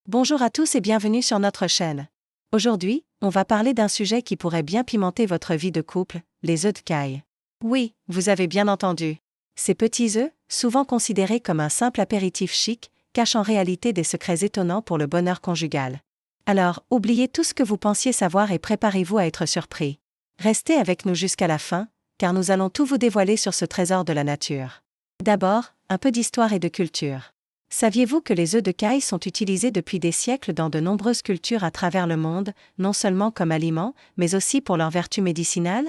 Bonjour à tous et bienvenue sur notre chaîne. Aujourd'hui, on va parler d'un sujet qui pourrait bien pimenter votre vie de couple, les œufs de caille. Oui, vous avez bien entendu. Ces petits œufs, souvent considérés comme un simple apéritif chic, cachent en réalité des secrets étonnants pour le bonheur conjugal. Alors, oubliez tout ce que vous pensiez savoir et préparez-vous à être surpris. Restez avec nous jusqu'à la fin, car nous allons tout vous dévoiler sur ce trésor de la nature. D'abord, un peu d'histoire et de culture. Saviez-vous que les œufs de caille sont utilisés depuis des siècles dans de nombreuses cultures à travers le monde, non seulement comme aliment, mais aussi pour leurs vertus médicinales?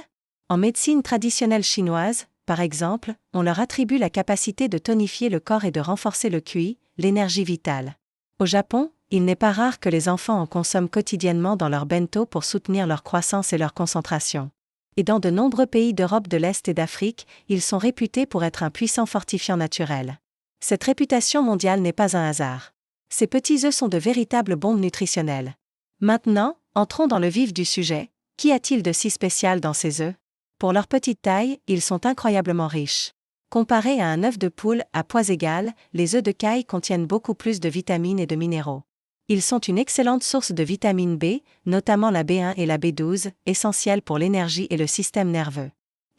En médecine traditionnelle chinoise, par exemple, on leur attribue la capacité de tonifier le corps et de renforcer le qi, l'énergie vitale. Au Japon, il n'est pas rare que les enfants en consomment quotidiennement dans leur bento pour soutenir leur croissance et leur concentration. Et dans de nombreux pays d'Europe de l'Est et d'Afrique, ils sont réputés pour être un puissant fortifiant naturel. Cette réputation mondiale n'est pas un hasard. Ces petits œufs sont de véritables bombes nutritionnelles. Maintenant, entrons dans le vif du sujet. Qu'y a-t-il de si spécial dans ces œufs? Pour leur petite taille, ils sont incroyablement riches. Comparés à un œuf de poule à poids égal, les œufs de caille contiennent beaucoup plus de vitamines et de minéraux. Ils sont une excellente source de vitamine B, notamment la B1 et la B12, essentielles pour l'énergie et le système nerveux.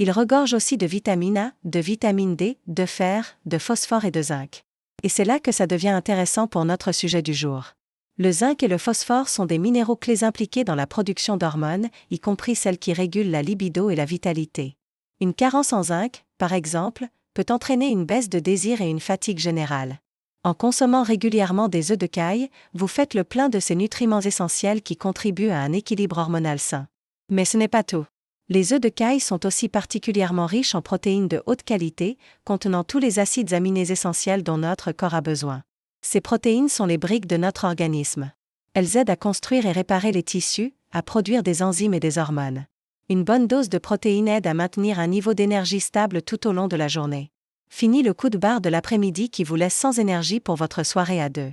Ils regorgent aussi de vitamine A, de vitamine D, de fer, de phosphore et de zinc. Et c'est là que ça devient intéressant pour notre sujet du jour. Le zinc et le phosphore sont des minéraux clés impliqués dans la production d'hormones, y compris celles qui régulent la libido et la vitalité. Une carence en zinc, par exemple, peut entraîner une baisse de désir et une fatigue générale. En consommant régulièrement des œufs de caille, vous faites le plein de ces nutriments essentiels qui contribuent à un équilibre hormonal sain. Mais ce n'est pas tout. Les œufs de caille sont aussi particulièrement riches en protéines de haute qualité, contenant tous les acides aminés essentiels dont notre corps a besoin. Ces protéines sont les briques de notre organisme. Elles aident à construire et réparer les tissus, à produire des enzymes et des hormones. Une bonne dose de protéines aide à maintenir un niveau d'énergie stable tout au long de la journée. Fini le coup de barre de l'après-midi qui vous laisse sans énergie pour votre soirée à deux.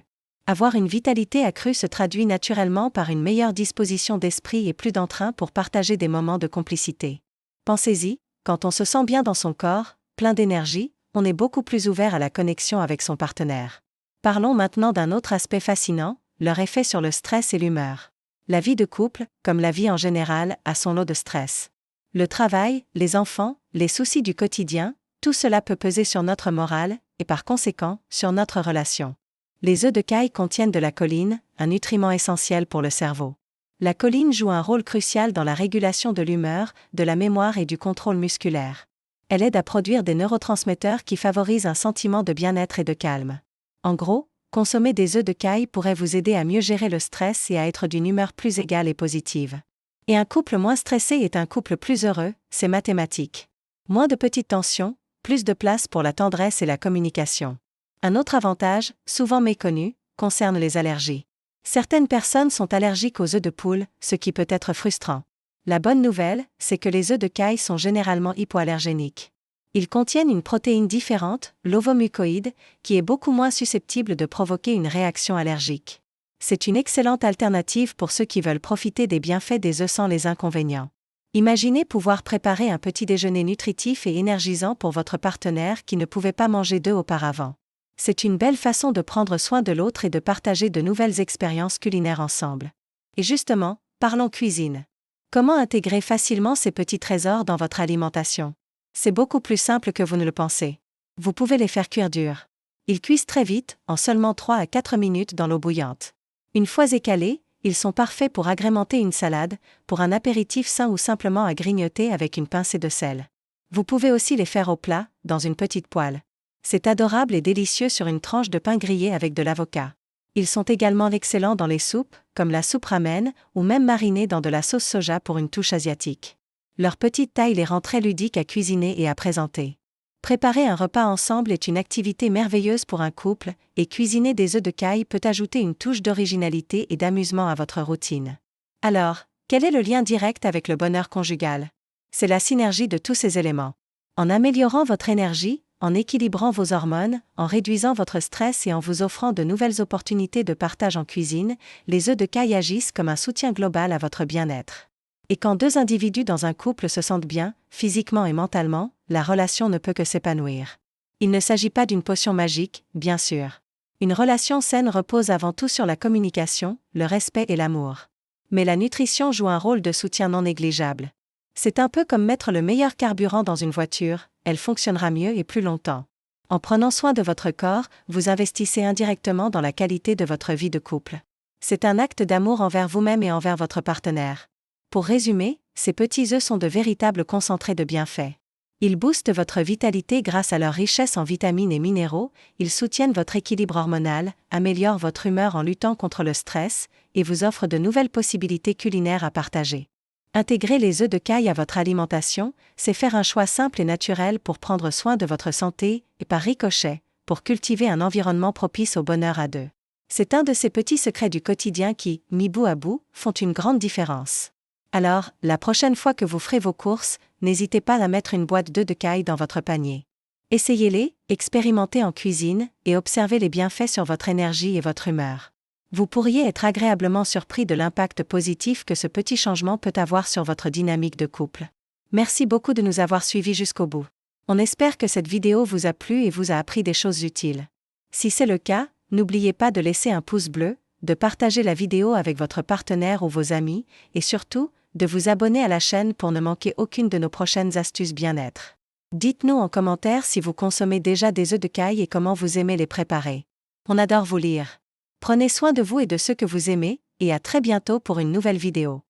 Avoir une vitalité accrue se traduit naturellement par une meilleure disposition d'esprit et plus d'entrain pour partager des moments de complicité. Pensez-y, quand on se sent bien dans son corps, plein d'énergie, on est beaucoup plus ouvert à la connexion avec son partenaire. Parlons maintenant d'un autre aspect fascinant, leur effet sur le stress et l'humeur. La vie de couple, comme la vie en général, a son lot de stress. Le travail, les enfants, les soucis du quotidien, tout cela peut peser sur notre morale, et par conséquent, sur notre relation. Les œufs de caille contiennent de la choline, un nutriment essentiel pour le cerveau. La choline joue un rôle crucial dans la régulation de l'humeur, de la mémoire et du contrôle musculaire. Elle aide à produire des neurotransmetteurs qui favorisent un sentiment de bien-être et de calme. En gros, consommer des œufs de caille pourrait vous aider à mieux gérer le stress et à être d'une humeur plus égale et positive. Et un couple moins stressé est un couple plus heureux, c'est mathématique. Moins de petites tensions, plus de place pour la tendresse et la communication. Un autre avantage, souvent méconnu, concerne les allergies. Certaines personnes sont allergiques aux œufs de poule, ce qui peut être frustrant. La bonne nouvelle, c'est que les œufs de caille sont généralement hypoallergéniques. Ils contiennent une protéine différente, l'ovomucoïde, qui est beaucoup moins susceptible de provoquer une réaction allergique. C'est une excellente alternative pour ceux qui veulent profiter des bienfaits des œufs sans les inconvénients. Imaginez pouvoir préparer un petit déjeuner nutritif et énergisant pour votre partenaire qui ne pouvait pas manger d'œufs auparavant. C'est une belle façon de prendre soin de l'autre et de partager de nouvelles expériences culinaires ensemble. Et justement, parlons cuisine. Comment intégrer facilement ces petits trésors dans votre alimentation? C'est beaucoup plus simple que vous ne le pensez. Vous pouvez les faire cuire durs. Ils cuisent très vite, en seulement 3 à 4 minutes dans l'eau bouillante. Une fois écalés, ils sont parfaits pour agrémenter une salade, pour un apéritif sain ou simplement à grignoter avec une pincée de sel. Vous pouvez aussi les faire au plat, dans une petite poêle. C'est adorable et délicieux sur une tranche de pain grillé avec de l'avocat. Ils sont également excellents dans les soupes, comme la soupe ramen, ou même marinés dans de la sauce soja pour une touche asiatique. Leur petite taille les rend très ludiques à cuisiner et à présenter. Préparer un repas ensemble est une activité merveilleuse pour un couple, et cuisiner des œufs de caille peut ajouter une touche d'originalité et d'amusement à votre routine. Alors, quel est le lien direct avec le bonheur conjugal? C'est la synergie de tous ces éléments. En améliorant votre énergie, en équilibrant vos hormones, en réduisant votre stress et en vous offrant de nouvelles opportunités de partage en cuisine, les œufs de caille agissent comme un soutien global à votre bien-être. Et quand deux individus dans un couple se sentent bien, physiquement et mentalement, la relation ne peut que s'épanouir. Il ne s'agit pas d'une potion magique, bien sûr. Une relation saine repose avant tout sur la communication, le respect et l'amour. Mais la nutrition joue un rôle de soutien non négligeable. C'est un peu comme mettre le meilleur carburant dans une voiture, elle fonctionnera mieux et plus longtemps. En prenant soin de votre corps, vous investissez indirectement dans la qualité de votre vie de couple. C'est un acte d'amour envers vous-même et envers votre partenaire. Pour résumer, ces petits œufs sont de véritables concentrés de bienfaits. Ils boostent votre vitalité grâce à leur richesse en vitamines et minéraux, ils soutiennent votre équilibre hormonal, améliorent votre humeur en luttant contre le stress, et vous offrent de nouvelles possibilités culinaires à partager. Intégrer les œufs de caille à votre alimentation, c'est faire un choix simple et naturel pour prendre soin de votre santé, et par ricochet, pour cultiver un environnement propice au bonheur à deux. C'est un de ces petits secrets du quotidien qui, mis bout à bout, font une grande différence. Alors, la prochaine fois que vous ferez vos courses, n'hésitez pas à mettre une boîte d'œufs de caille dans votre panier. Essayez-les, expérimentez en cuisine, et observez les bienfaits sur votre énergie et votre humeur. Vous pourriez être agréablement surpris de l'impact positif que ce petit changement peut avoir sur votre dynamique de couple. Merci beaucoup de nous avoir suivis jusqu'au bout. On espère que cette vidéo vous a plu et vous a appris des choses utiles. Si c'est le cas, n'oubliez pas de laisser un pouce bleu, de partager la vidéo avec votre partenaire ou vos amis, et surtout, de vous abonner à la chaîne pour ne manquer aucune de nos prochaines astuces bien-être. Dites-nous en commentaire si vous consommez déjà des œufs de caille et comment vous aimez les préparer. On adore vous lire. Prenez soin de vous et de ceux que vous aimez, et à très bientôt pour une nouvelle vidéo.